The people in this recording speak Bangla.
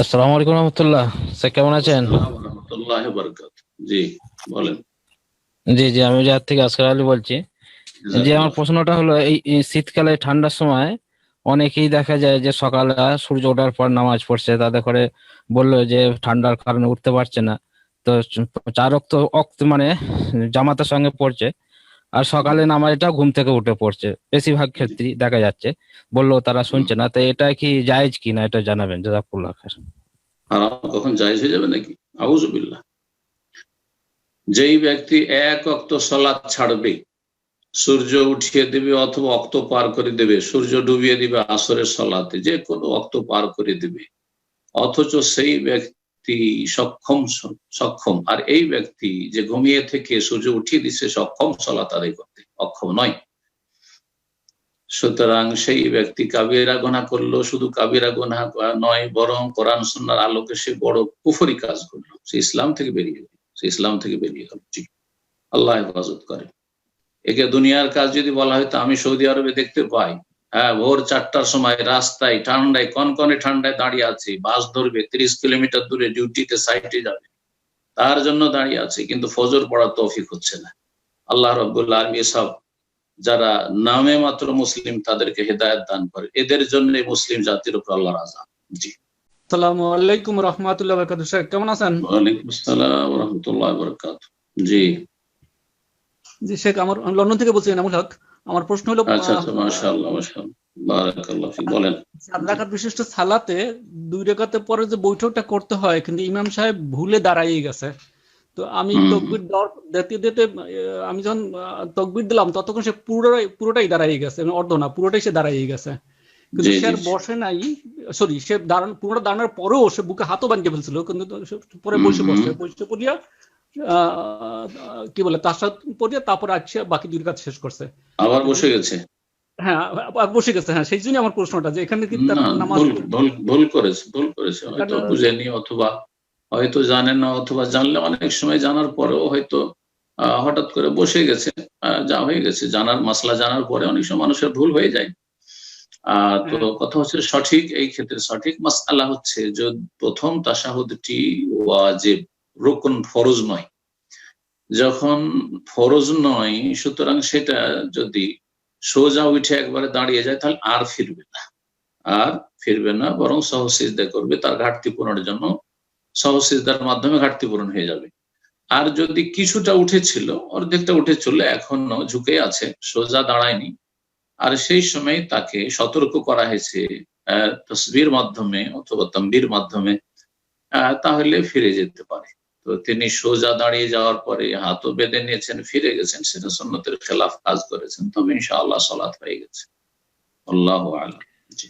আসসালামু আলাইকুম রহমতুল্লাহ। স্যার কেমন আছেন? আসসালাম রহমতুল্লাহ বরকাত। জি, বলেন। জি জি, আমি জাহাজ থেকে আসকার আলী বলছি। যে আমার জাজাকাল্লাহ খাইর। প্রশ্নটা হলো, এই শীতকালে ঠান্ডার সময় অনেকেই দেখা যায় যে সকালে সূর্য ওঠার পর নামাজ পড়ছে, তাদের করে বললো যে ঠান্ডার কারণে উঠতে পারছে না। তো চার ওয়াক্ত মানে জামাতের সঙ্গে পড়ছে, আর সকালে হুম, নামাজটা ঘুম থেকে উঠে পড়ছে বেশিরভাগ জি। ক্ষেত্রেই দেখা যাচ্ছে। বললো তারা হুম। শুনছে না, তো এটা কি জায়েজ কি না এটা জানাবেন, জাযাকুল্লাহ খাইর। হারাম কখন জায়েজ হয়ে যাবে নাকি? আউযুবিল্লাহ। যেই ব্যক্তি এক ওয়াক্ত সালাত ছাড়বে, সূর্য উঠিয়ে দেবে অথবা ওয়াক্ত পার করে দেবে, সূর্য ডুবিয়ে দিবে আসরের সালাতে, যে কোনো ওয়াক্ত পার করে দেবে, অথচ সেই ব্যক্তি সক্ষম সক্ষম আর এই ব্যক্তি যে ঘুমিয়ে থেকে সূর্য উঠিয়ে দিচ্ছে সক্ষম সালাত আদায় করতে অক্ষম নয়। সুতরাং সেই ব্যক্তি কাবিরা গুনাহ করলো, শুধু কাবিরা গুনাহ নয়, বরং কোরআন সুন্নাহর আলোকে সে বড় কুফরি কাজ করলো, সে ইসলাম থেকে বেরিয়ে গেল, সে ইসলাম থেকে বেরিয়ে গেল। জি, আল্লাহ হেফাজত করে। একে দুনিয়ার কাজ যদি বলা হয়, তো আমি সৌদি আরবে দেখতে পাই, হ্যাঁ, ভোর 4টার সময় রাস্তায় ঠান্ডায়, কনকনে ঠান্ডায় দাঁড়িয়ে আছে, বাস ধরবে 30 কিলোমিটার দূরে, ডিউটিতে সাইটে যাবে, তার জন্য দাঁড়িয়ে আছে, কিন্তু ফজর পড়ার তৌফিক হচ্ছে না। আল্লাহ রাব্বুল আলামিন সব যারা নামে মাত্র মুসলিম তাদেরকে হেদায়েত দান করে, এদের জন্য মুসলিম জাতির উপর আল্লাহর আযাব। জি। আসসালামু আলাইকুম রহমতুল্লাহ বরকাতুহু। স্যার কেমন আছেন? ওয়ালাইকুম আসসালাম ওয়া রাহমাতুল্লাহি ওয়া বারাকাতুহু। জি। জি শেখ, আমি লন্ডন থেকে বলছি, এনামুল হক। আমার প্রশ্ন হলো, আচ্ছা আচ্ছা, মাশাআল্লাহ মাশাআল্লাহ, বারাকাল্লাহু ফিক, বলেন। 4 রাকাত বিশিষ্ট সালাতে 2 রাকাতের পরে যে বৈঠকটা করতে হয়, কিন্তু ইমাম সাহেব ভুলে দাঁড়াইয়ে গেছে। তো আমি হুম হুম, তকবির দিতে দিতে আমি যখন তকবির দিলাম, ততক্ষণ সে পুরোটাই দাঁড়াইয়ে গেছে, মানে অর্ধ না, পুরোটাই সে দাঁড়াইয়ে গেছে। কিন্তু জি সে জি আর জি। বসে নাই। সরি, সে পুরোটা দাঁড়ানোর পরেও সে বুকে হাতও বাঁধিয়ে ফেলছিল, কিন্তু সে পরে হুম বসে হুম। পড়ছে, বসে পড়িয়া কি বলে তার সাথে পড়িয়া তারপর আসছে বাকি 2 রাকাত শেষ করছে। আবার কিন্তু বসে গেছে? হ্যাঁ, বসে গেছে। হ্যাঁ, সেই জন্যই আমার প্রশ্নটা, যে এখানে কি তার না, নামাজ ভুল ভুল ভুল করেছে, ভুল করেছে, হয়তো এখানে? বুঝেনি, অথবা হয়তো জানেন না, অথবা জানলে অনেক সময় জানার পরেও হয়তো হঠাৎ করে বসে গেছে। যা হয়ে গেছে, জানার মাসলা জানার পরে অনেক সময় মানুষের ভুল হয়ে যায়। তো হ্যাঁ, কথা হচ্ছে সঠিক, এই ক্ষেত্রে সঠিক মাসআলা হচ্ছে যে প্রথম তাশাহুদটি ওয়াজিব, রুকন, ফরজ নয়। যখন ফরজ নয়, সুতরাং সেটা যদি সোজা উঠে একবারে দাঁড়িয়ে যায়, তাহলে আর ফিরবে না, আর ফিরবে না, বরং সহসিজদা করবে, তার ঘাটতি পূরণের জন্য সহসিজদার মাধ্যমে ঘাটতি পূরণ হয়ে যাবে। আর যদি কিছুটা উঠেছিল, অর্ধেকটা উঠেছিল, এখনো ঝুঁকে আছে, সোজা দাঁড়ায়নি, আর সেই সময় তাকে সতর্ক করা হয়েছে তসবির মাধ্যমে অথবা তানবীর মাধ্যমে, তাহলে ফিরে যেতে পারে। তো তিনি সোজা দাঁড়িয়ে যাওয়ার পরে হাতও বেঁধে নিয়েছেন, ফিরে গেছেন, সেটা সুন্নতের খেলাফ কাজ করেছেন, তবে ইনশাআল্লাহ সালাত হয়ে গেছে। আল্লাহু আ'লাম। জি।